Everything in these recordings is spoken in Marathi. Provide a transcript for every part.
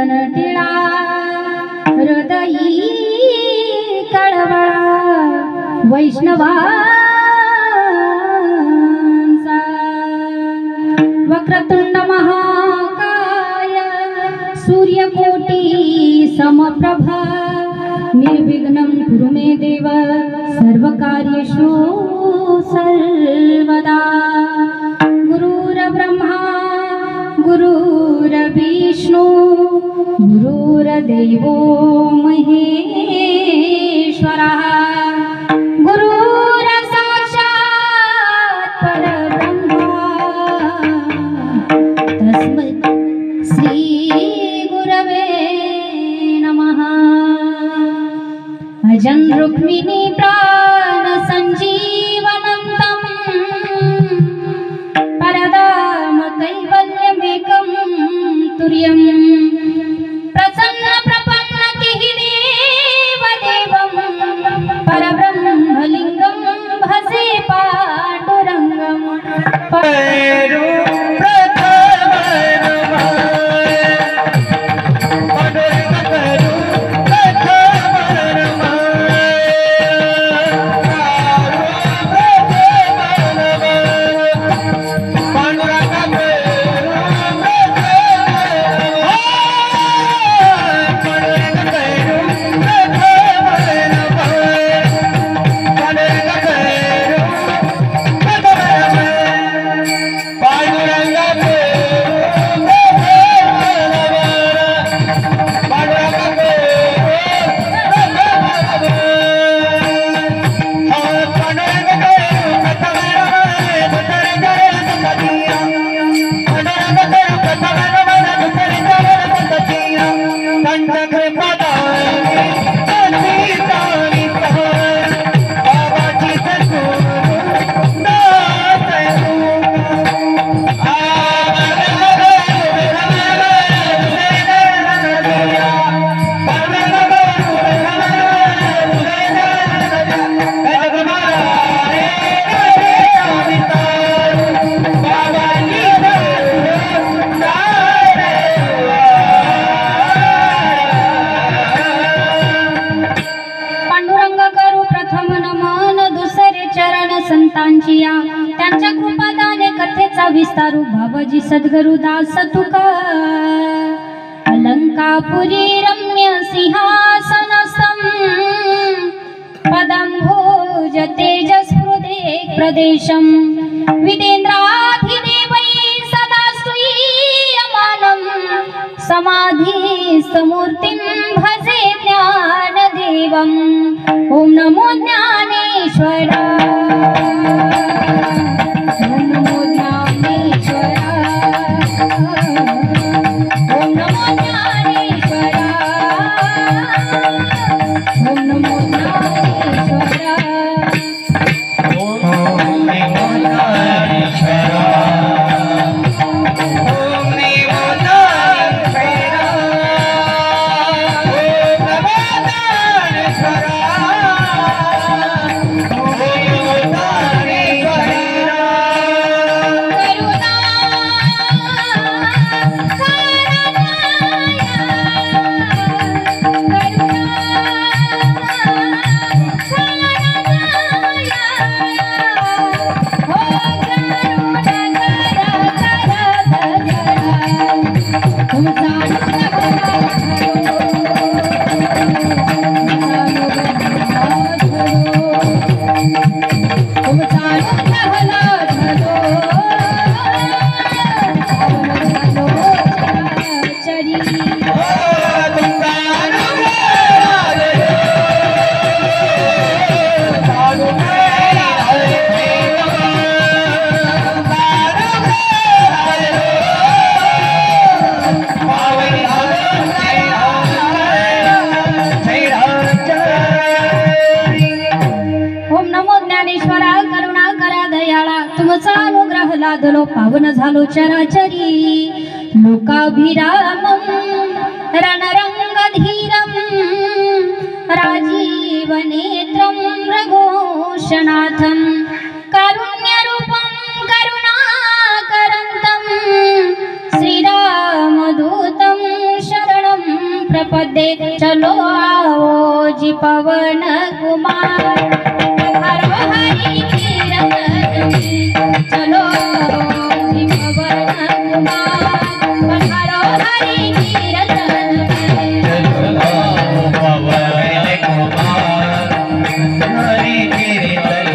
टिळा हृदयी कळवळा वैष्णवांचा वक्रतुंड महाकाय सूर्यकोटी समप्रभा निर्विघ्नं कुरु मे देव सर्वकार्येषु सर्वदा गुरुर्ब्रह्मा गुरुर्विष्णु गुरुर्देवो महेश्वरः गुरुर्साक्षात् परब्रह्म तस्मै श्री गुरवे नमः। अजं रुक्मिणी प्राण संजीवनंतं परदाम कैवल्यमेकं तुर्यं प्रसन्न प्रपन्नतिः देवदेवं परब्रह्मलिङ्गं भजे पाण्डुरङ्गं त्यांच्या कृपादाने कथेचा विस्तारू भावजी सद्गुरुदास तुका अलंकापुरी रम्य सिंहासनस्थं पदंभोज तेजस्फुदे प्रदेशं विदेन्द्राधिदेवै सदा स्तूयमानं समाधि समूर्तिं भजे ज्ञानदेवम् ॐ नमो ज्ञानेश्वरा लादलो पावन झालो चराचरी लोकाभिरामं रणरंगधीरं राजीवनेत्रं रघोषनाथं कारुण्यरूपं करुणाकरन्तं श्रीरामदूतं शरणं पद्ये चलो आओ जी पवन कुमार हरो हरि कीर्तन में चलो आओ जी पवन कुमार हरो हरि कीर्तन में चलो आओ पवन कुमार हरि कीर्तन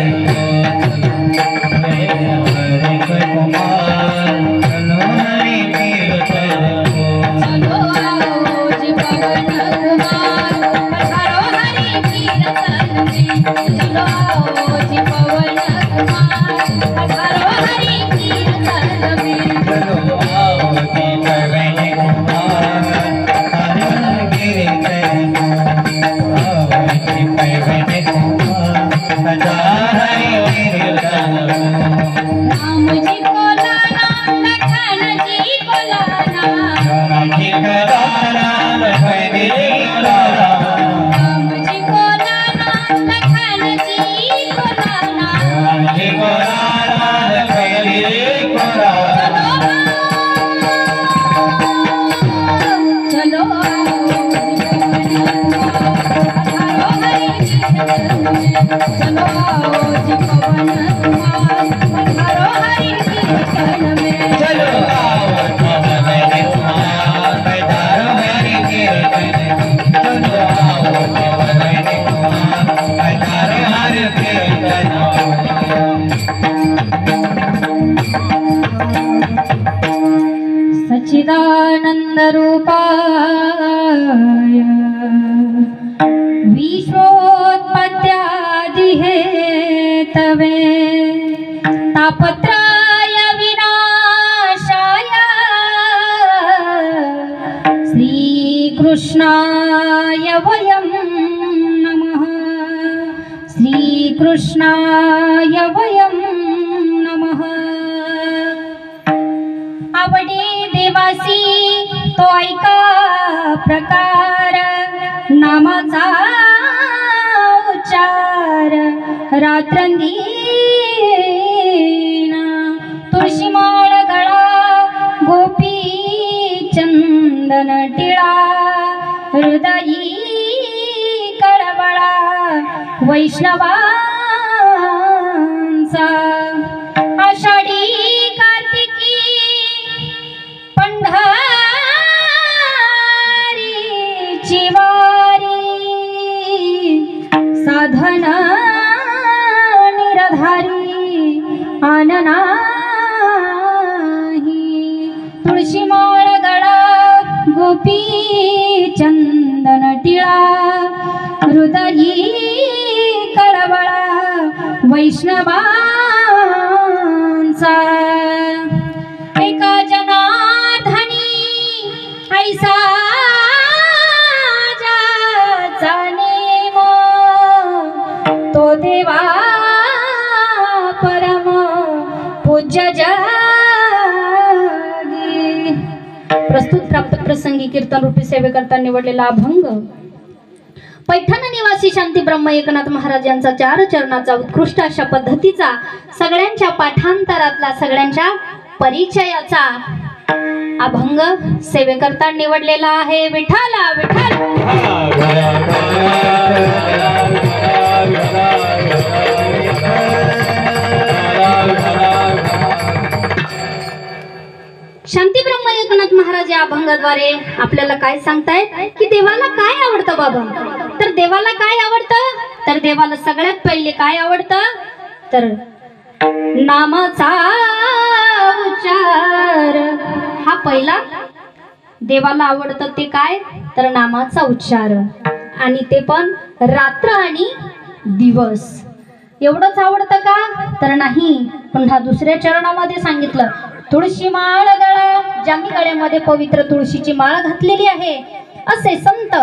सच्चिदानंद रूपाय विश्वोत्पत्त्यादि हेतवे तापत्रय विनाशाय श्रीकृष्णाय वयं नमः श्रीकृष्णाय वयं नमः। आवडे देवासी तो ऐका प्रकार नामाचा उच्चार रात्रंदीन तुळशी माळ गळा गोपी चंदन टिळा हृदयी कळवळा वैष्णवांचा आषाढी कार्तिकी पंढरीची वारी साधन निरधारी आन नाही तुळशी माळ गळा गोपी चंदन टिळा हृदयी कळवळा वैष्णवांचा एका जनार्दनी ऐसा ज्याचा नेम तो देवा परम पूज्य जगी। प्रस्तुत प्राप्त प्रसंगी कीर्तन रूपी सेवेकरता निवडलेला अभंग पैठण निवासी शांती ब्रह्म एकनाथ महाराज यांचा 4 चरणाचा उत्कृष्ट अशा पद्धतीचा सगळ्यांच्या पाठांतरातला सगळ्यांच्या परिचयाचा अभंग सेवेकरता निवडलेला आहे। विठाला विठाल शांती ब्रह्म एकनाथ महाराज या अभंगाद्वारे आपल्याला काय सांगतायत की देवाला काय आवडतं बाबा। तर देवाला काय आवडतं तर देवाला सगळ्यात पहिले काय आवडतं तर नामाचा उच्चार हा पहिला देवाला आवडतं। ते काय तर नामाचा उच्चार आणि ते पण रात्र आणि दिवस। एवढंच आवडतं का तर नाही, पुन्हा दुसऱ्या चरणामध्ये सांगितलं तुळशी माळ गळा, ज्यांनी गळ्यामध्ये पवित्र तुळशीची माळ घातलेली आहे असे संत,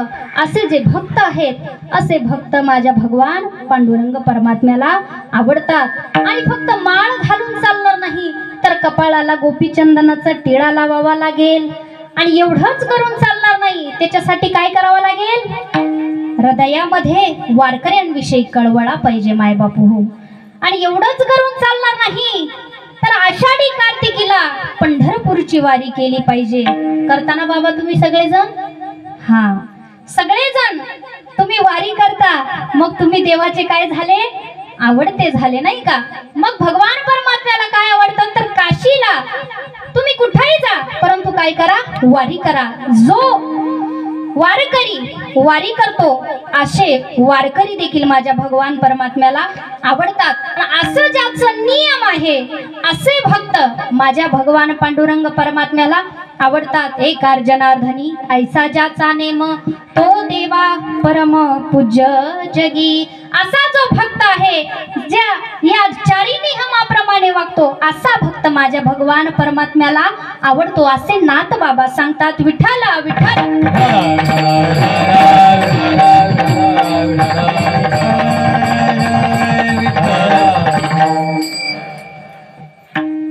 असे जे भक्त आहेत, असे भक्त माझ्या भगवान पांडुरंग परमात्म्याला आवडतात। आणि फक्त माळ घालून चालणार नाही तर कपाळाला गोपीचंदनाचा टिळा लावावा लागेल। आणि एवढंच करून चालणार नाही, त्याच्यासाठी काय करावं लागेल, हृदयामध्ये वारकऱ्यांविषयी कळवळा पाहिजे मायबापू हो। आणि एवढंच करून चालणार नाही तर आषाढी कार्तिकीला पंढरपूरची वारी केली पाहिजे। करताना बाबा तुम्ही सगळेजण हा सगळेजण तुम्ही वारी करता, मग तुम्ही देवाचे काय झाले? आवडते झाले, नाही का? मग भगवान परमात्म्याला काय आवडतं? तर काशीला तुम्ही कुठेही जा, परंतु काय करा? वारी करा. जो वारकरी वारी करतो असे वारकरी देखील माझ्या भगवान परमात्म्याला आवडतात. असं ज्याचं नियम आहे असे भक्त माझ्या भगवान पांडुरंग परमात्म्याला आवडतात. एकार जनार्दनी ऐसा ज्याचा नेम तो देवा परम पूज्य जगी. असा जो भक्त आहे ज्या या चारी नियमाप्रमाणे वागतो असा भक्त माझ्या भगवान परमात्म्याला आवडतो असे नाथ बाबा सांगतात. विठ्ठला विठ्ठल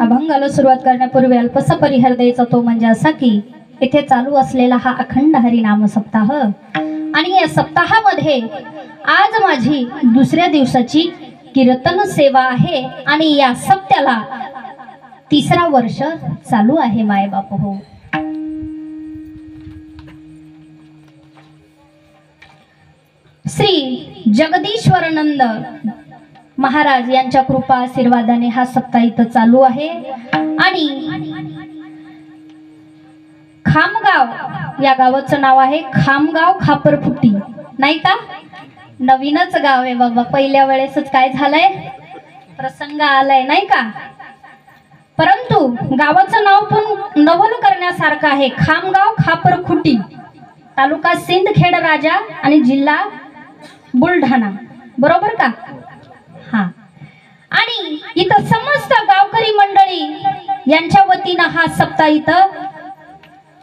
अभंगाला सुरुवात करण्यापूर्वी अल्पसा परिहार द्यायचा, तो म्हणजे असा की इथे चालू असलेला हा अखंड हरिनाम सप्ताह आणि या सप्ताहामध्ये आज माझी दुसऱ्या दिवसाची कीर्तन सेवा आहे आणि या सप्त्याला 3रा वर्ष चालू आहे. माय बाप हो, श्री जगदीश्वरानंद महाराज यांच्या कृपा आशीर्वादाने हा सप्ताह इथं चालू आहे. आणि खामगाव या गावाचं नाव आहे खामगाव खापरफुटी, नाही का? नवीनच गाव आहे बाबा, पहिल्या वेळेसच काय झालंय? प्रसंग आलाय, नाही का? परंतु गावाचं नाव पण नवल करण्यासारखं आहे. खामगाव खापरखुटी, तालुका सिंदखेड राजा आणि जिल्हा बुलढाणा, बरोबर का? हा. आणि इथं समस्त गावकरी मंडळी यांच्या वतीनं हा सप्ताह इथं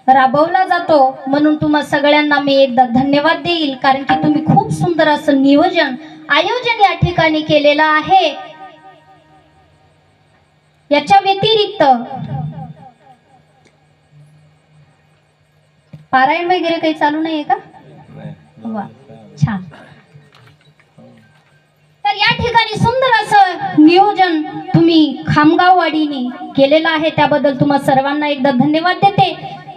राबवला जातो. म्हणून तुम्हा सगळ्यांना मी एकदा धन्यवाद देईल, कारण की तुम्ही खूप सुंदर असं नियोजन आयोजन या ठिकाणी केलेलं आहे. याच्या व्यतिरिक्त पारायण वगैरे काही चालू नाहीये का? वा, छान. तर या ठिकाणी सुंदर असं नियोजन तुम्ही खामगाववाडीने केलेलं आहे, त्याबद्दल तुम्हा सर्वांना एकदा धन्यवाद देते.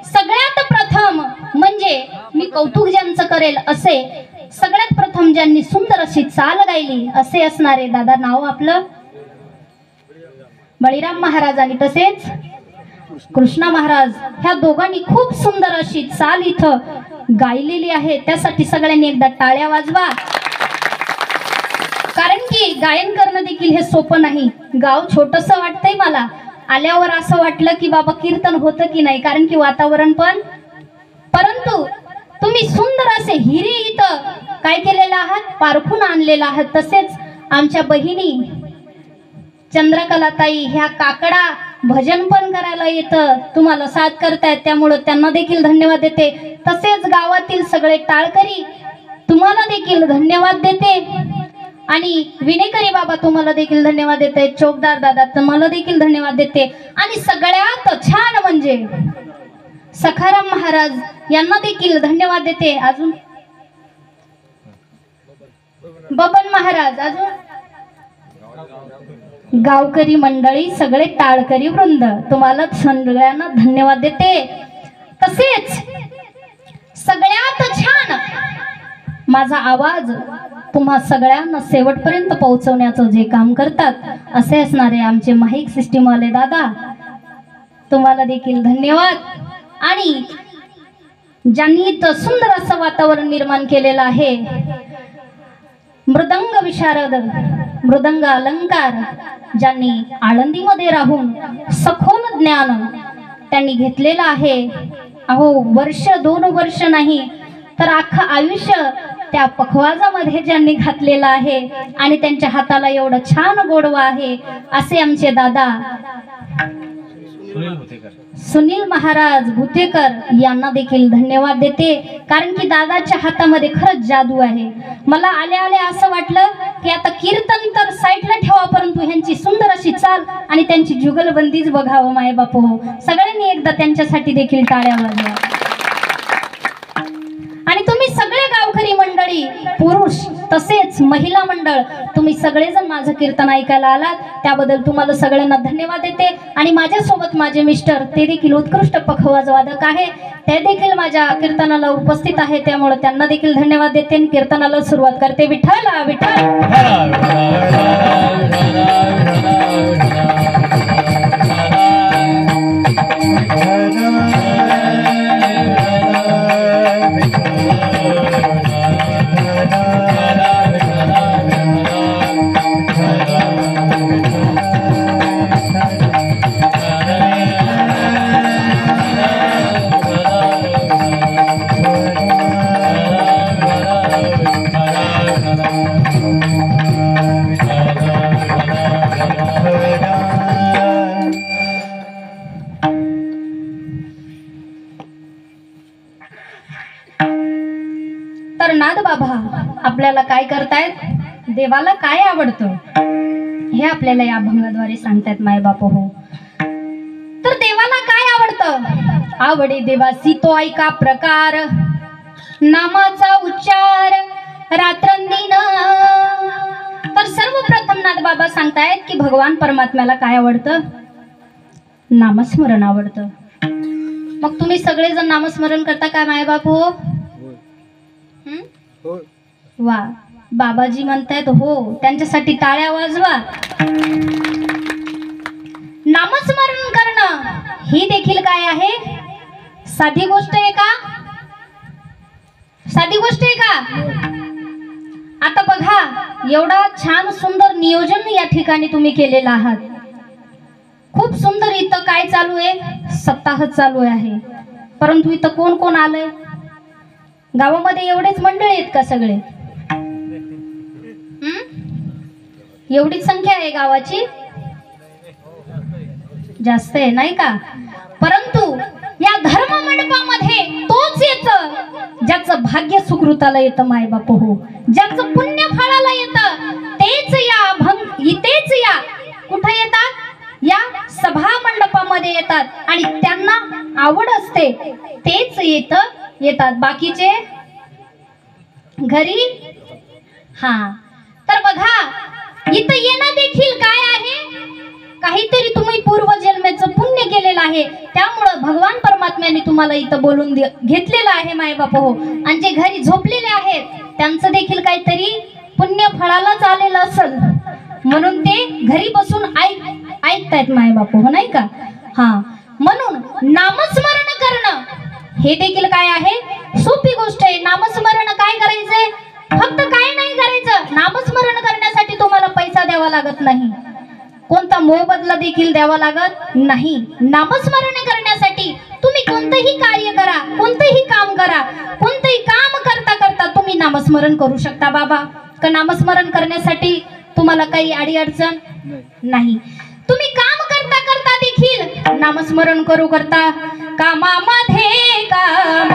सगळ्यात प्रथम म्हणजे मी कौतुक ज्यांचं करेल असे सगळ्यात प्रथम ज्यांनी सुंदर अशी चाल गायली असे असणारे दादा, नाव आपलं बळीराम महाराज आणि तसेच कृष्णा महाराज, ह्या दोघांनी खूप सुंदर अशी चाल इथं गायलेली आहे. त्यासाठी सगळ्यांनी एकदा टाळ्या वाजवा, कारण की गायन करणं देखील हे सोपं नाही. गाव छोटस वाटतंय मला, आल्यावर असं वाटलं की बाबा कीर्तन होतं की नाही, कारण की वातावरण पण. परंतु तुम्ही सुंदर असे हिरे इथं काय केलेलं आहात? पारखून आणलेलं आहात. तसेच आमच्या बहिणी चंद्रकलाताई ह्या काकडा भजन पण करायला येतं, तुम्हाला साथ करतायत, त्यामुळे त्यांना देखील धन्यवाद देते. तसेच गावातील सगळे टाळकरी तुम्हाला देखील धन्यवाद देते. आणि विनेकरी बाबा तुम्हाला देखील धन्यवाद देते. चोपदार दादा तुम्हाला देखील धन्यवाद देते. आणि सगळ्यात छान म्हणजे सखाराम महाराज यांना देखील धन्यवाद देते. अजून बबन महाराज, अजून गावकरी मंडळी, सगळे टाळकरी वृंद तुम्हाला सगळ्यांना धन्यवाद देते. तसेच सगळ्यात छान माझा आवाज तुम्हा सगळ्यांना शेवटपर्यंत पोहोचवण्याचं जे काम करतात असे असणारे आमचे माईक सिस्टीम वाले दादा, तुम्हाला देखील धन्यवाद. आणि ज्यांनी इथं सुंदर असं वातावरण निर्माण केलेलं आहे, मृदंग विशारद, मृदंग अलंकार ज्यांनी आळंदीमध्ये राहून सखोल ज्ञान त्यांनी घेतलेलं आहे. अहो, वर्ष 2 वर्ष नाही तर अख्खं आयुष्य त्या पखवाजामध्ये ज्यांनी घातलेलं आहे आणि त्यांच्या हाताला एवढं छान गोडवा आहे असे आमचे दादा सुनील महाराज भुतेकर यांना देखील धन्यवाद देते. कारण की दादाच्या हातामध्ये खरंच जादू आहे. मला आल्या आल्या असं वाटलं की आता कीर्तन तर साईडला ठेवा, परंतु ह्यांची सुंदर अशी चाल आणि त्यांची जुगलबंदीच बघावं. माय बापू हो, सगळ्यांनी एकदा त्यांच्यासाठी देखील टाळ्या वाजवा. आणि तुम्ही सगळे गावकरी वारकरी मंडळी, पुरुष तसेच महिला मंडळ, तुम्ही सगळेजण माझं कीर्तन ऐकायला आलात, त्याबद्दल तुम्हाला सगळ्यांना धन्यवाद देते. आणि माझ्यासोबत माझे मिस्टर, ते देखील उत्कृष्ट पखवाज वादक आहे, ते देखील माझ्या कीर्तनाला उपस्थित आहे, त्यामुळे त्यांना देखील धन्यवाद देते आणि कीर्तनाला सुरुवात करते. विठ्ठल तर नाद बाबा आपल्याला काय करतायत, देवाला काय आवडतं हे आपल्याला या अभंगाद्वारे सांगतायत मायबाप हो. तर देवाला काय आवडतं, आवडे देवासी तो ऐका प्रकार, नामाचा उच्चार रात्रंदिन. तर सर्वप्रथम नाद बाबा सांगतायत की भगवान परमात्म्याला काय आवडतं, नामस्मरण आवडतं. मग तुम्ही सगळेजण नामस्मरण करता का मायबाप हो? वा, बाबाजी म्हणतायत हो, त्यांच्यासाठी टाळ्या वाजवा. नामस्मरण करणं ही देखील काय आहे, साधी गोष्ट आहे का? साधी गोष्ट आहे का? आता बघा, एवढा छान सुंदर नियोजन या ठिकाणी तुम्ही केलेलं आहात. खूप सुंदर. इथं काय चालू आहे, सप्ताह चालू आहे, परंतु इथं कोण कोण आलंय? गावामध्ये एवढेच मंडळी आहेत का सगळे? एवढीच संख्या आहे गावाची? जास्त आहे नाही का? परंतु या धर्म मंडपामध्ये तोच येतं ज्याचं भाग्य सुकृताला येतं मायबाप हो, ज्याचं पुण्य फळाला येतं, तेच या कुठे येतात, या सभा मंडपामध्ये येतात आणि त्यांना आवड असते तेच येतात, बाकीचे घरी. हा, तर बघा, इथं येणं देखील काय आहे, काहीतरी तुम्ही पूर्वजन्मेचं पुण्य केलेलं आहे, त्यामुळं भगवान परमात्म्याने तुम्हाला इथं बोलून घेतलेलं आहे मायबाप हो. आणि जे घरी झोपलेले आहेत त्यांचं देखील काहीतरी पुण्य फळालाच आलेलं असेल, म्हणून ते घरी बसून ऐकतायत मायबाप हो, नाही का? हा, म्हणून नामस्मरण करणं हे देखील काय आहे, सोपी गोष्ट आहे. नामस्मरण काय करायचंय, फक्त काय नाही करायचं, नामस्मरण करण्यासाठी तुम्हाला पैसा द्यावा लागत नाही, कोणता मोबदला देखील द्यावा लागत नाही. नामस्मरण करण्यासाठी तुम्ही कोणतंही कार्य करा, कोणतंही काम करा, कोणतंही काम करता करता तुम्ही नामस्मरण करू शकता. बाबा का नामस्मरण करण्यासाठी तुम्हाला काही अडीअडचण नाही, तुम्ही काम करता करता देखील नामस्मरण करू करता. कामामध्ये काम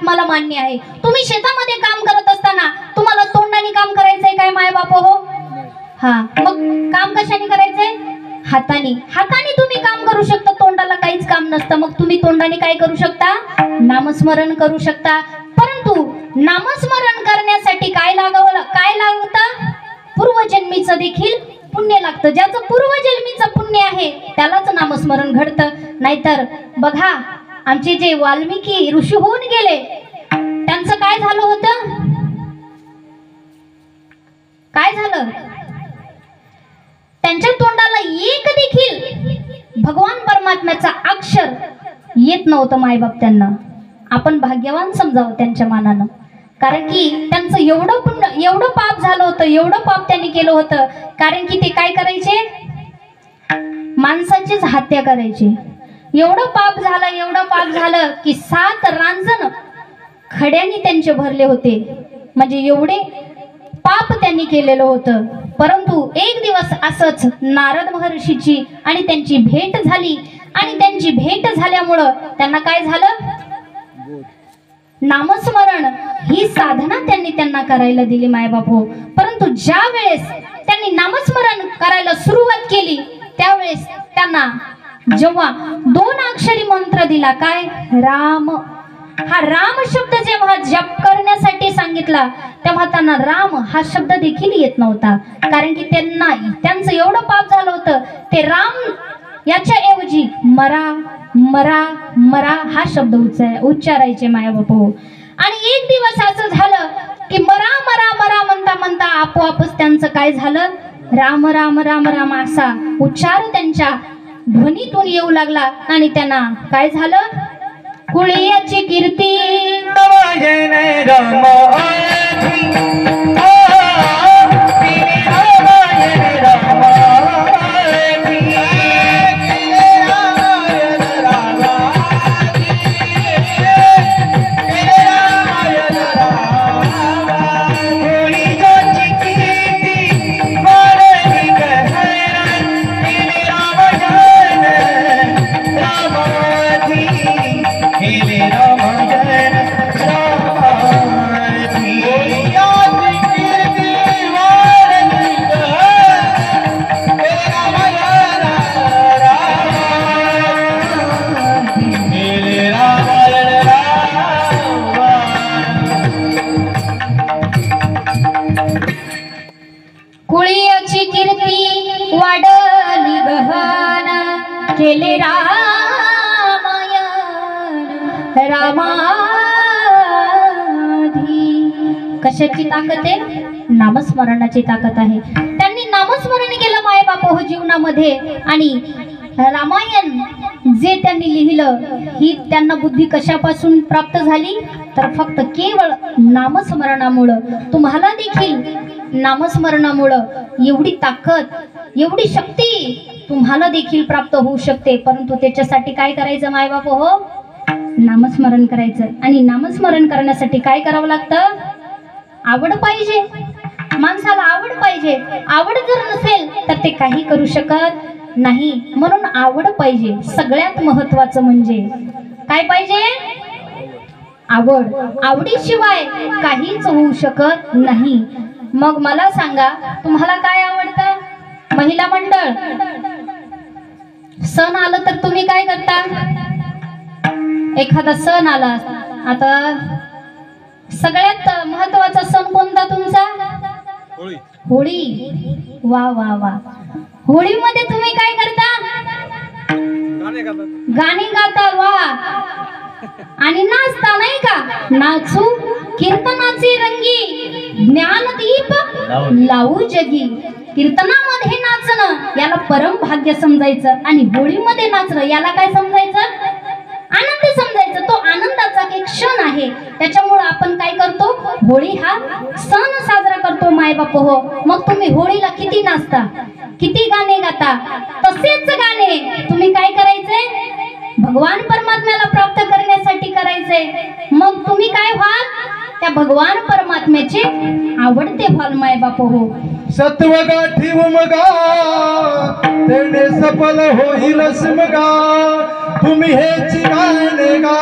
मला मान्य आहे. तुम्ही शेतामध्ये काम करत असताना तुम्हाला तोंडाने काम करायचंय काय माय बाप हो? हा, मग काम कशाने करायचंय? हाताने. हाताने तुम्ही काम करू शकता, तोंडाला काहीच काम नसतं. मग तुम्ही तोंडाने काय करू शकता? नामस्मरण करू शकता. परंतु नामस्मरण करण्यासाठी काय लागतं? पूर्वजन्मीचं देखील पुण्य लागतं. ज्याचं पूर्वजन्मीचं पुण्य आहे त्यालाच नामस्मरण घडतं. नाहीतर बघा, आमचे जे वाल्मिकी ऋषी होऊन गेले त्यांचं काय झालं होतं? काय झालं? त्यांच्या तोंडाला एक देखील भगवान परमात्म्याचा अक्षर येत नव्हतं मायबाप त्यांना. आपण भाग्यवान समजावं त्यांच्या मानानं. कारण की त्यांचं एवढं पाप झालं होतं, एवढं पाप त्यांनी केलं होतं. कारण की ते काय करायचे, माणसाचीच हत्या करायचे. एवढं पाप झालं की 7 रांजण खड्याने त्यांचे भरले होते. म्हणजे एवढे पाप त्यांनी केलेलं होतं. परंतु एक दिवस असंच नारद महर्षीची आणि त्यांची भेट झाली. आणि त्यांची भेट झाल्यामुळं त्यांना काय झालं, नामस्मरण ही साधना त्यांना करायला दिली मायबाप हो. परंतु ज्या वेळेस त्यांनी नामस्मरण करायला सुरुवात केली त्यावेळेस त्यांना जेव्हा 2 अक्षरी मंत्र दिला, काय, राम, हा राम शब्द जेव्हा जप करण्यासाठी सांगितला तेव्हा त्यांना राम हा शब्द देखील येत नव्हता. कारण की त्यांचं एवढं पाप झालं होतं. ते राम याच्या ऐवजी मरा मरा मरा हा शब्द उच्चारायचे मायाबाप हो. आणि एक दिवस असं झालं की मरा मरा मरा म्हणता म्हणता आपोआपच त्यांचं काय झालं, राम राम राम राम असा उच्चार त्यांच्या ध्वनीतून येऊ लागला. आणि त्यांना काय झालं, कुळियाची कीर्ती कुळियाची कीर्ती वाढली गहन केले रामायण रामाधी. कशाची ताकद आहे, नामस्मरणाची ताकद आहे. त्यांनी नामस्मरण केलं मायबाप हो जीवनामध्ये. आणि रामायण जे त्यांनी लिहिलं ही त्यांना बुद्धी कशापासून प्राप्त झाली, तर फक्त केवळ नामस्मरणामुळं. तुम्हाला देखील नामस्मरणामुळं एवढी ताकद, एवढी शक्ती तुम्हाला देखील प्राप्त होऊ शकते. परंतु त्याच्यासाठी काय करायचं मायबाप हो, नामस्मरण करायचं. आणि नामस्मरण करण्यासाठी काय करावं लागतं, आवड पाहिजे. माणसाला आवड पाहिजे. आवड जर नसेल तर ते काही करू शकत नाही. म्हणून आवड पाहिजे. सगळ्यात महत्वाचं म्हणजे काय पाहिजे, आवड. आवडीशिवाय काहीच होऊ शकत नाही. मग मला सांगा, तुम्हाला काय आवडतं? महिला मंडळ, सण आलं तर तुम्ही काय करता? एखादा सण आला, आता सगळ्यात महत्वाचा सण कोणता तुमचा? होळी. वा वा वा. होळीमध्ये तुम्ही काय करता? गाणी गाता. वा. आणि नाचता नाही का? नाचू कीर्तनाची रंगी ज्ञानदीप लावू जगी. कीर्तनामध्ये नाचणं याला परम भाग्य समजायचं. आणि होळीमध्ये नाचणं याला काय समजायचं? आनंद समजायचं. तो आनंदाचा एक क्षण आहे. त्याच्यामुळे आपण काय करतो, होळी हा सण साजरा करतो मायबाप हो. मग तुम्ही होळीला किती नाचता, किती गाणे गाता, तसेच गाणे तुम्ही काय करायचे, भगवान परमात्म्याला प्राप्त करण्यासाठी करायचे. मग तुम्ही काय व्हाल, त्या भगवान परमात्म्याचे आवडते व्हाल मायबाप हो. सत्व गाठी उमगा तेने सफल होईल सिमगा. तुम्ही हेची गाणे गा,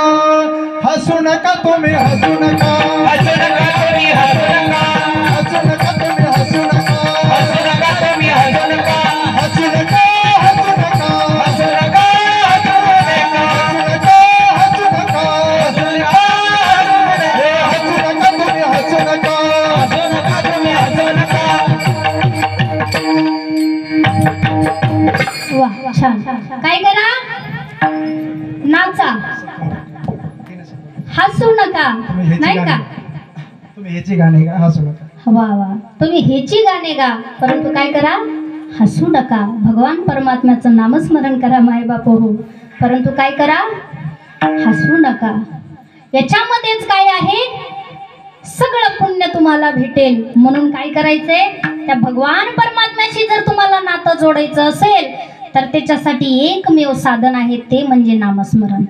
हसू नका तुम्ही, हसू नका, हसू नका तुम्ही, हसू नका, हसू नका तुम्ही, हसू नका, हसू नका तुम्ही, हसू नका, हसू नका, हसू नका, हसू नका, हसू नका, हसू नका, हसू नका, हसू नका, हसू नका तुम्ही, हसू नका, हसू नका तुम्ही, हसू नका. वा, छान. काय करा, नाचा, हसू नका, नाही का? तुम्ही ह्याची गाणे गा, हसू नका. वा वा. तुम्ही हेची गाणे गा, परंतु काय करा, हसू नका. भगवान परमात्म्याचं नामस्मरण करा मायबाप हो, परंतु काय करा, हसू नका. याच्यामध्येच काय आहे, सगळं पुण्य तुम्हाला भेटेल. म्हणून काय करायचंय, त्या भगवान परमात्म्याशी जर तुम्हाला नातं जोडायचं असेल तर त्याच्यासाठी एकमेव साधन आहे, ते म्हणजे नामस्मरण.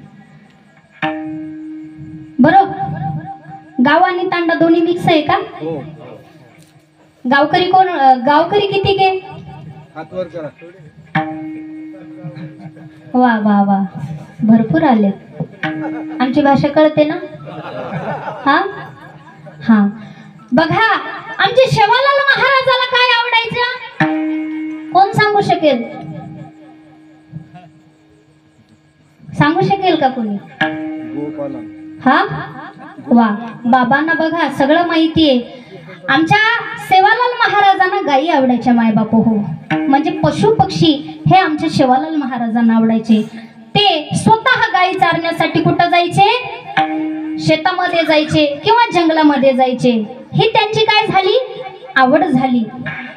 बरोबर. गाव आणि तांडा दोन्ही मिक्स आहे का? गावकरी कोण, गावकरी किती गे? वा वा वा, भरपूर आले. आमची भाषा कळते ना? हा हा. बघा, आमच्या शेवालाल महाराजाला काय आवडायचं? कोण सांगू शकेल? सांगू शकेल का कोणी? हा वा, बाबांना बघा सगळं माहिती आहे. आमच्या सेवालाल महाराजांना गायी आवडायच्या मायबाप हो. म्हणजे पशु पक्षी हे आमच्या सेवालाल महाराजांना आवडायचे. ते स्वतः गायी चारण्यासाठी कुठं जायचे? शेतामध्ये जायचे किंवा जंगलामध्ये जायचे. ही त्यांची काय झाली? आवड झाली.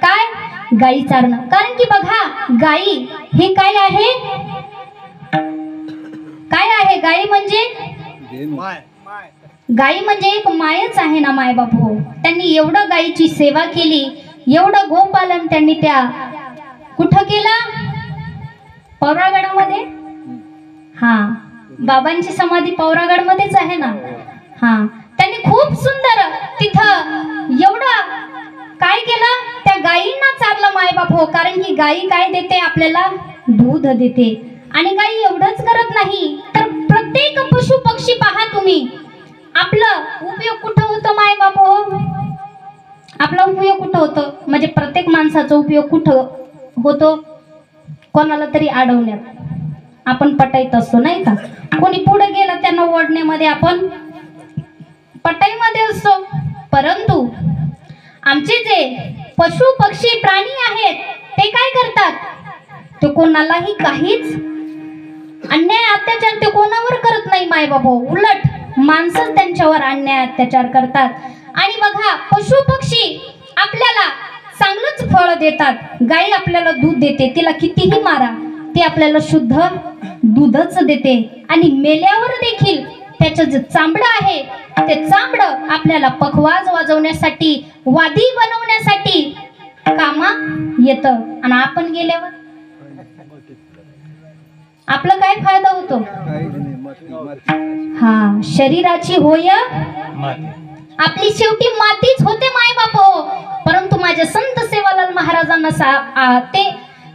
काय? गायी चारणं. कारण की बघा, गायी ही काय आहे? काय आहे गायी म्हणजे? गायी म्हणजे एक मायच आहे ना मायबाप हो. त्यांनी एवढं गायीची सेवा केली, एवढं गोपालन त्यांनी त्या कुठं केलं? पौरागडामध्ये. हा, बाबांची समाधी पौरागडमध्येच आहे ना. हा, त्यांनी खूप सुंदर तिथं एवढं काय केलं? त्या गायींना चारलं मायबाप हो. कारण की गायी काय देते आपल्याला? दूध देते. आणि गायी एवढंच करत नाही तर प्रत्येक पशु पक्षी पहा तुम्ही, आपलं उपयोग कुठं होतं मायबाप हो? आपला उपयोग कुठं होतं? म्हणजे प्रत्येक माणसाचा उपयोग कुठं होतो? कोणाला तरी अडवण्यात आपण पटाईत असतो नाही का? कोणी पुढे गेलं त्यांना ओढण्यामध्ये आपण पटाईमध्ये असतो. परंतु आमचे जे पशु पक्षी प्राणी आहेत ते काय करतात? ते कोणालाही काहीच अन्याय अत्याचार ते कोणावर करत नाही मायबाबा. उलट माणसं त्यांच्यावर अन्याय अत्याचार करतात. आणि बघा, पशु पक्षी आपल्याला चांगलंच फळ देतात. गाई आपल्याला दूध देते, तिला कितीही मारा ती आपल्याला शुद्ध दूधच देते. आणि मेल्यावर देखील त्याचं जे चामडं आहे ते चामडं आपल्याला पखवाज वाजवण्यासाठी, वादी बनवण्यासाठी कामा येतं. आणि आपण गेल्यावर आपला काय फायदा होतो? हा, शरीराची होय आपली शेवटी मातीच होते मायबाप हो. परंतु माझ्या संत सेवालाल महाराजांना ते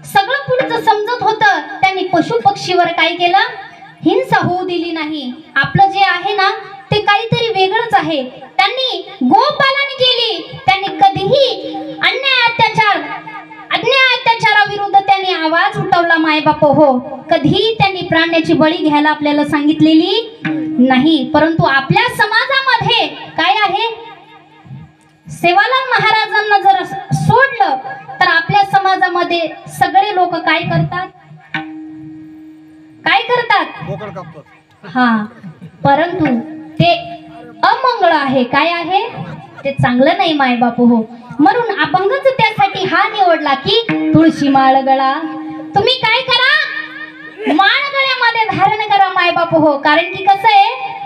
सगळं पुढचं समजत होतं. त्यांनी पशु पक्षीवर काय केलं? हिंसा होऊ दिली नाही. आपलं जे आहे ना ते काहीतरी वेगळंच आहे. त्यांनी गोपालन केली. त्यांनी कधीही अन्याय अत्याचाराविरुद्ध त्यांनी आवाज उठवला मायबाप हो. कधीही त्यांनी प्राण्याची बळी घ्यायला आपल्याला सांगितलेली नाही. परंतु आपल्या समाजामध्ये काय आहे? सेवालाल महाराजांना जर सोडलं तर आपल्या समाजामध्ये सगळे लोक काय करतात? काय करतात? हा, परंतु ते अमंगळ आहे. काय आहे? ते चांगलं नाही मायबाप हो. म्हणून अभंगच त्यासाठी हा निवडला की तुळशी माळ गळा. तुम्ही काय करा? माळ गळ्यामध्ये धारण करा मायबाप हो. कारण की कसं आहे,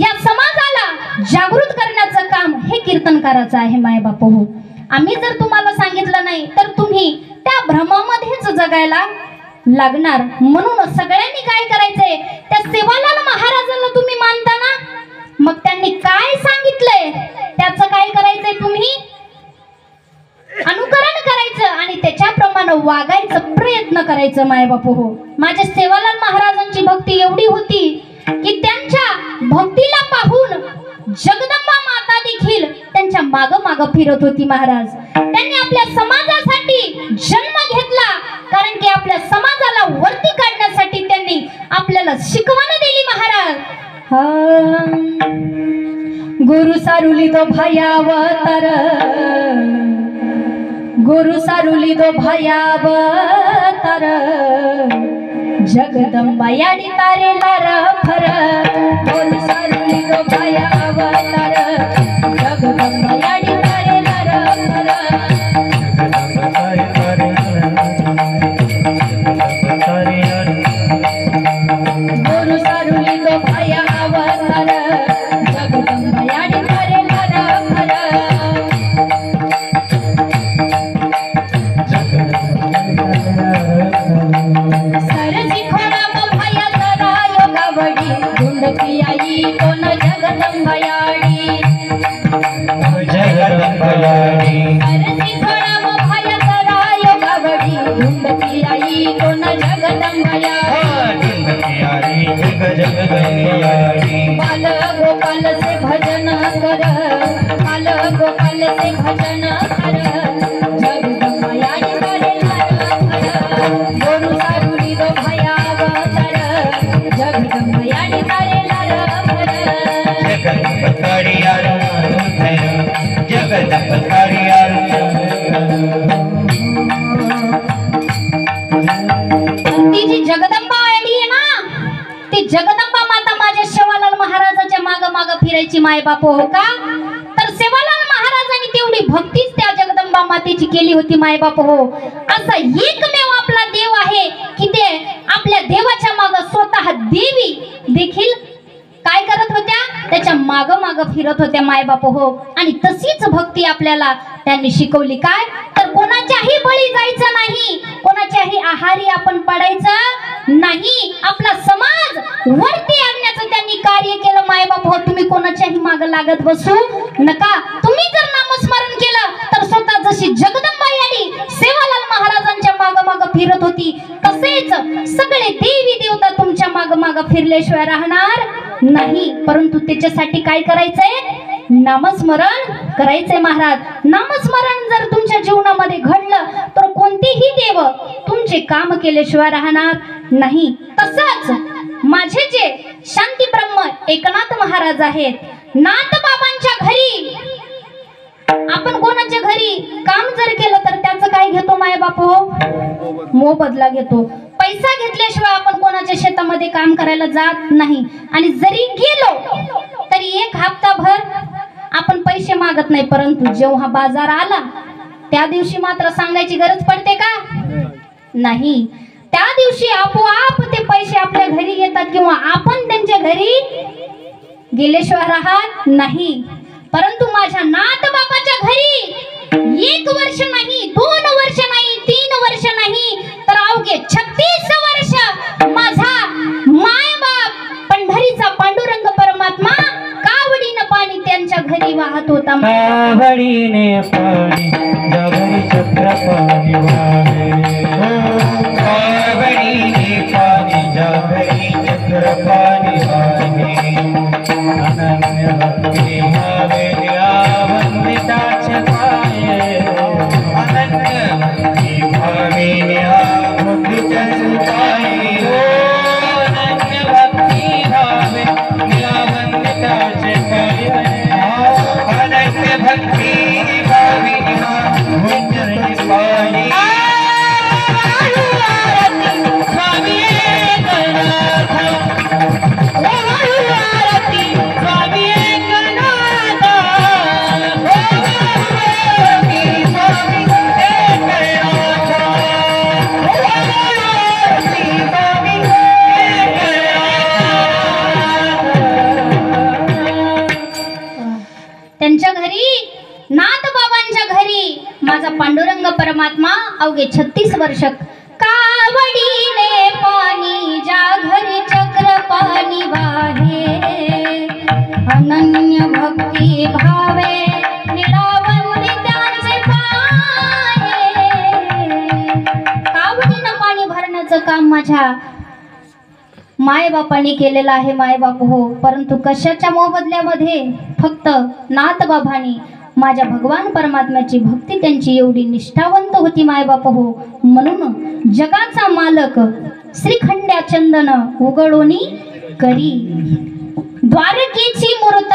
या समाजाला जागृत करण्याचं काम हे कीर्तनकाराचं आहे मायबाप हो. आम्ही जर तुम्हाला सांगितलं नाही तर तुम्ही त्या भ्रमामध्येच जगायला लागणार. म्हणून सगळ्यांनी काय करायचंय? त्या सेवालाल महाराजांना तुम्ही मानता ना, मग त्यांनी काय सांगितलंय त्याचं काय करायचंय? तुम्ही अनुकरण करायचं आणि त्याच्याप्रमाणे वागायचं प्रयत्न करायचं मायबाप हो. माझ्या सेवालाल महाराजांची भक्ती एवढी होती की त्यांच्या भक्तीला पाहून जगदंबा माता देखील त्यांच्या माग माग फिरत होती महाराज. त्यांनी आपल्या समाजासाठी जन्म घेतला. कारण की आपल्या समाजाला वरती काढण्यासाठी त्यांनी आपल्याला शिकवण दिली महाराज. गुरु सारुली दो भयावतार, गुरु सारुली दो भयावतार, जगदंबा याडी तारे लार फर. गुरु सारुली दो भयावतार, जगदंबा याडी तारे लार फर. गुरु सारुली दो भयावतार, जगदंबा याडी तारे लार जगदंबयाडी अरसी थोडा मोभाया कराय गावडी धुंडती आई कोण जगदंबया जगदंबयाडी जगदंबयाडी बाल गोपाल से भजन कर बाल गोपाल से भजन कर जगदंबयाडी करे गोरू सारुली दो भया अवतार जगदंबयाडी करे जगदंबयाडी जगदंबयाडी ती जी जगदंबा आली आहे ना ती जगदंबा माता माझ्या सेवालाल महाराजाच्या माग माग फिरायची माय बाप हो का तर सेवालाल महाराजांनी तेवढी भक्तीच त्या जगदंबा मातेची केली होती माय बाप हो असा एकमेव आपला देव आहे की ते आपल्या देवाच्या माग स्वतः देवी देखील काय करत होत्या त्याच्या माग माग फिरत होत्या माय बाप हो आणि तशीच भक्ती आपल्याला त्यांनी शिकवली काय तर कोणाच्याही बळी जायचं नाही कोणाच्याही आहारी आपण पडायचं नाही आपला समाज वरती आणण्याचं त्यांनी कार्य केलं माय बाप हो तुम्ही कोणाच्याही माग लागत बसू नका तुम्ही जर नामस्मरण केलं तर स्वतः जशी जगदंबा आली सेवालाल महाराजांच्या माग माग फिरत होती तसेच सगळे देवी देवता तुमच्या माग माग फिरल्याशिवाय राहणार नाही परंतु त्याच्यासाठी काय करायचंय नामस्मरण करायचंय महाराज नामस्मरण जर तुमच्या जीवनामध्ये घडलं तर कोणतेही देव तुमचे काम केल्याशिवाय राहणार नाही तसंच माझे जे शांती ब्रह्म एकनाथ महाराज आहेत नाथ बाबांच्या घरी आपण कोणाच्या घरी काम जर केलं तर त्याचं काय घेतो माय बाप हो मोबदला घेतो पैसा घेतल्याशिवाय आपण कोणाच्या शेतामध्ये काम करायला जात नाही आणि जरी गेलो तरी एक हप्ताभर आपण पैसे मागत नाही परंतु जेव्हा बाजार आला त्या दिवशी मात्र सांगायची गरज पडते का नाही त्या दिवशी आपोआप ते पैसे आपल्या घरी येतात किंवा आपण त्यांच्या घरी गेल्याशिवाय राहत नाही परंतु माझ्या नाथ बाबाच्या घरी 1 वर्ष नाही 2 वर्ष नाही 3 वर्ष नाही तर अवघे 36 वर्ष माझा माय बाप पंढरीचा पांडुरंग परमात्मा कावडीनं पाणी त्यांच्या घरी वाहत होता कावडीने पाणी जगरी चक्र पाणी वाहे कावडीने पाणी जगरी चक्र पाणी वाहे अनन्य भक्ती भावे वंदिताचे पाये अनन्य भक्ती भावे वंदिताचे पाये अनन्य भक्ती भावे वंदिताचे पाये अनन्य भक्ती भावे वंदिताचे पाये त्यांच्या घरी नाथ बाबांच्या घरी माझा पांडुरंग परमात्मा अवघे 36 वर्ष कावडीने पाणी ज्या घरी चक्र पाणी वाहे अनन्य भक्ती भावे निळावंदी त्याचे पाये कावडीनं पाणी भरण्याचं काम माझ्या माय बापाने केलेलं आहे माय बाप हो परंतु कशाच्या मोबदल्यामध्ये फक्त नाथ बाबांनी माझ्या भगवान परमात्म्याची भक्ती त्यांची एवढी निष्ठावंत होती माय बाप हो म्हणून जगाचा मालक श्रीखंड्या चंदन उगळोनी करी द्वारकेची मूर्त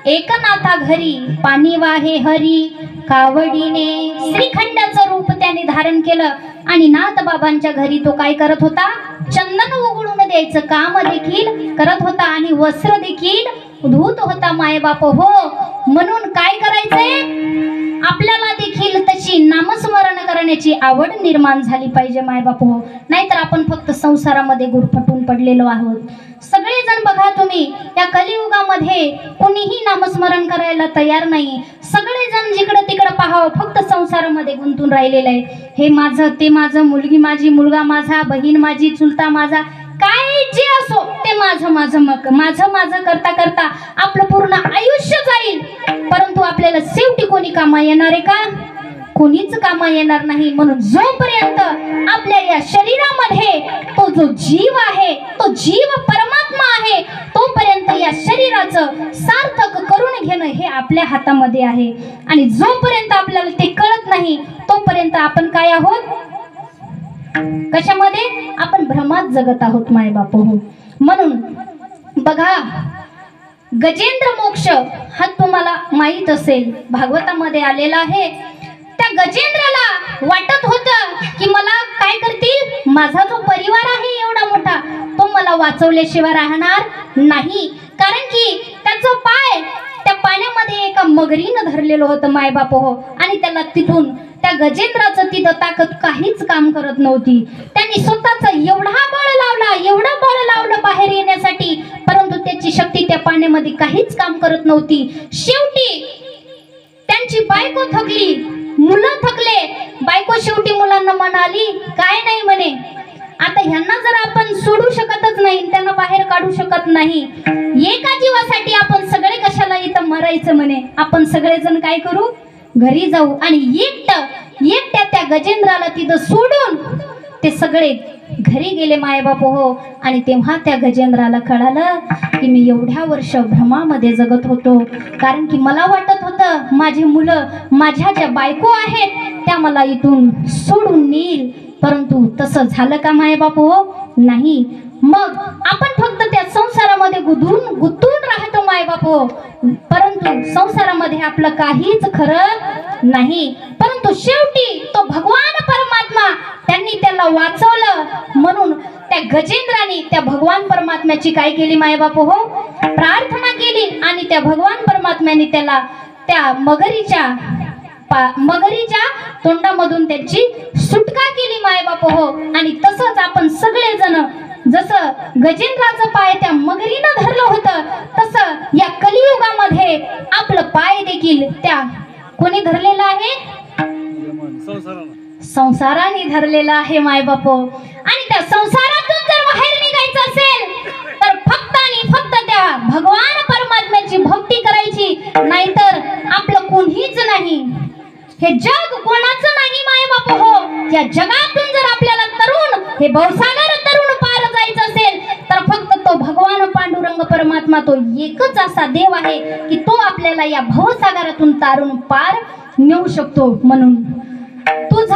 एकनाथा घरी पाणी वाहे हरी कावडीने श्रीखंडाचं रूप त्याने धारण केलं आणि नाथ बाबांच्या घरी तो काय करत होता चंदन उघडून द्यायचं काम देखील करत होता आणि वस्त्र देखील धुत होता माय बाप हो म्हणून काय करायचंय आपल्याला देखील तशी नामस्मरण करण्याची आवड निर्माण झाली पाहिजे माय बाप हो नाहीतर आपण फक्त संसारामध्ये गुरफटून पडलेलो आहोत सगळेजण बघा तुम्ही या कलियुगामध्ये कोणीही नामस्मरण करायला तयार नाही सगळेजण जिकडं तिकडं पाहावं फक्त संसारामध्ये गुंतून राहिलेलं आहे हे माझं ते माझं मुलगी माझी मुलगा माझा बहीण माझी चुलता माझा काय जे असो ते माझं माझं माझं करता करता आपलं पूर्ण आयुष्य जाईल परंतु आपल्याला शेवटी कोणी कामा येणार आहे का? कोणीच कामा येणार नाही. म्हणून जोपर्यंत आपल्या या शरीरामध्ये तो जो जीव आहे, तो जीव परमात्मा आहे, तोपर्यंत या शरीराचं सार्थक करून घेणं हे आपल्या हातामध्ये आहे. आणि जोपर्यंत आपल्याला ते कळत नाही तोपर्यंत आपण काय आहोत? कशामध्ये? आपण भ्रमात जगत आहोत माय बाप हो. म्हणून बघा, गजेंद्र मोक्ष हा तुम्हाला माहित असेल, भागवतामध्ये आलेला आहे. त्या गजेंद्राला वाटत होतं की मला काय करतील, माझा जो परिवार आहे एवढा मोठा, तो मला वाचवल्याशिवाय राहणार नाही. कारण की त्याचं पाय त्या पाण्यामध्ये एका मगरीनं धरलेलं होतं माय बाप हो. आणि त्याला तिथून त्या गजेंद्राचं तिथं ताकद काहीच काम करत नव्हती. त्यांनी स्वतःचं एवढा बळ लावलं बाहेर येण्यासाठी, परंतु त्याची शक्ती त्या पाण्यामध्ये काहीच काम करत नव्हती. शेवटी त्यांची बायको थकली, मुलं थकले. बायको शेवटी मुलांना म्हणाली, काय नाही म्हणे, आता ह्यांना जर आपण सोडू शकतच नाही, त्यांना बाहेर काढू शकत नाही, एका जीवासाठी आपण सगळे कशाला इथं मरायचं म्हणे, आपण सगळेजण काय करू, घरी जाऊ. आणि एकट्या त्या गजेंद्राला तिथं सोडून ते सगळे घरी गेले मायबाप हो. आणि तेव्हा त्या गजेंद्राला कळालं की मी एवढ्या वर्ष भ्रमामध्ये जगत होतो. कारण की मला वाटत होतं माझी मुलं, माझ्या ज्या बायको आहेत त्या मला इथून सोडून नेईल, परंतु तसं झालं का मायबाप हो? नाही. मग आपण फक्त त्या संसारामध्ये गुंतून राहतो मायबाप हो, परंतु संसारामध्ये आपलं काहीच खरं नाही. परंतु शेवटी तो भगवान परमात्मा, त्यांनी त्याला वाचवलं. म्हणून त्या गजेंद्राने त्या भगवान परमात्म्याची काय केली मायबाप हो? प्रार्थना केली. आणि त्या भगवान परमात्म्याने त्याला त्या मगरीच्या तोंडामधून त्याची सुटका केली मायबाप हो. आणि तसंच आपण सगळेजण, जसं गजेंद्राचं पाय त्या मगरीनं धरलं होतं, तसं या कलियुगामध्ये आपलं पाय देखील त्या कोणी धरलेलं आहे? संसाराने धरलेला आहे मायबाप. आणि त्या संसारातून जर बाहेर निघायचं असेल तर फक्त आणि फक्त त्या भगवान परमात्म्याची भक्ती करायची, नाहीतर आपलं कोणीच नाही. हे जग कोणाचं नाही मायबाप हो. या जगातून जर आपल्याला तरुण, हे भवसागर तरुण पार जायचं असेल तर फक्त तो भगवान पांडुरंग परमात्मा, तो एकच असा देव आहे की तो आपल्याला या भवसागरातून तारून पार नेऊ शकतो. म्हणून तुझा